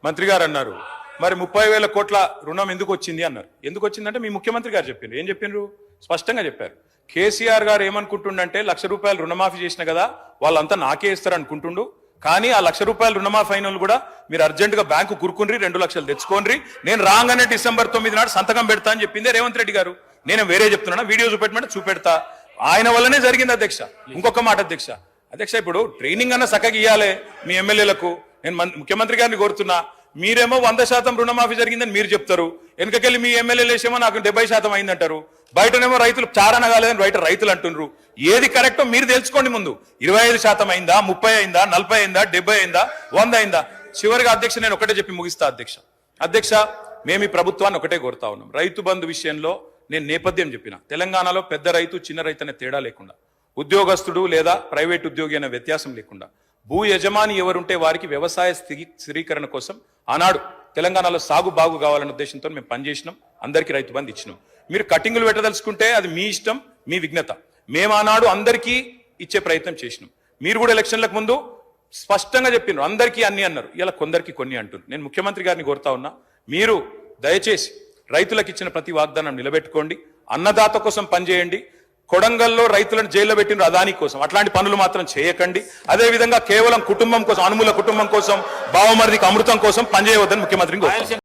మంత్రి గారు అన్నారు మరి 30,000 కోట్ల రుణం ఎందుకు వచ్చింది అన్నారు. ఎందుకు వచ్చిందంటే మీ ముఖ్యమంత్రి గారు చెప్పిండ్రు. ఏం చెప్పిండ్రు? స్పష్టంగా చెప్పారు. కేసీఆర్ గారు ఏమనుకుంటుండంటే ₹1,00,000 రుణమాఫీ చేసిన కదా వాళ్ళంతా నాకే ఇస్తారు అనుకుంటుండు. కానీ ఆ ₹1,00,000 రుణమాఫీ అయిన వాళ్ళు కూడా మీరు అర్జెంటుగా బ్యాంకు కురుకుని 2 లక్షలు తెచ్చుకోండి, నేను రాగానే డిసెంబర్ 9 నాడు సంతకం పెడతా అని చెప్పిందే రేవంత్ రెడ్డి గారు. నేను వేరే చెప్తున్నా, వీడియో చూపెట్టమంటే చూపెడతా. ఆయన వల్లనే జరిగింది అధ్యక్ష. ఇంకొక మాట అధ్యక్ష, ఇప్పుడు ట్రైనింగ్ అన్న చక్కగా ఇవ్వాలి మీ ఎమ్మెల్యేలకు. నేను ముఖ్యమంత్రి గారిని కోరుతున్నా, మీరేమో 100% రుణమాఫీ జరిగిందని మీరు చెప్తారు, వెనకకెళ్ళి మీ ఎమ్మెల్యేలు వేసేమో నాకు 70% అయిందంటారు, బయటనేమో రైతులు చారణ కాలేదని బయట రైతులు అంటున్నారు. ఏది కరెక్టో మీరు తెలుసుకోండి. ముందు 25% అయిందా, 30 అయిందా, 40 అయిందా, 70 అయిందా, 100 అయిందా? చివరిగా అధ్యక్ష నేను ఒకటే చెప్పి ముగిస్తా అధ్యక్ష, మేము ఈ ప్రభుత్వాన్ని ఒకటే కోరుతా ఉన్నాం. రైతు బంధు విషయంలో నేను నేపథ్యం చెప్పిన, తెలంగాణలో పెద్ద రైతు చిన్న రైతు అనే తేడా లేకుండా, ఉద్యోగస్తుడు లేదా ప్రైవేట్ ఉద్యోగి అనే వ్యత్యాసం లేకుండా, భూ యజమాని ఎవరుంటే వారికి వ్యవసాయ స్థిరీకరణ కోసం ఆనాడు తెలంగాణలో సాగు బాగు కావాలనే ఉద్దేశంతో మేము పనిచేసినాం. అందరికీ రైతు బంధు ఇచ్చినాం. మీరు కటింగులు పెట్టదలుచుకుంటే అది మీ ఇష్టం, మీ విఘ్నత. మేము ఆనాడు అందరికీ ఇచ్చే ప్రయత్నం చేసినాం. మీరు కూడా ఎలక్షన్లకు ముందు స్పష్టంగా చెప్పినారు, అందరికీ అన్ని అన్నారు, ఇలా కొందరికి కొన్ని అంటున్నారు. నేను ముఖ్యమంత్రి గారిని కోరుతా ఉన్నా, మీరు దయచేసి రైతులకు ఇచ్చిన ప్రతి వాగ్దానం నిలబెట్టుకోండి, అన్నదాత కోసం పనిచేయండి. కొడంగల్లో రైతులను జైల్లో పెట్టిన అదాని కోసం అట్లాంటి పనులు మాత్రం చేయకండి. అదేవిధంగా కేవలం కుటుంబం కోసం, అనుమూల కుటుంబం కోసం, బావమరిదికి అమృతం కోసం పనిచేయవద్దని ముఖ్యమంత్రిని కోరుతాను.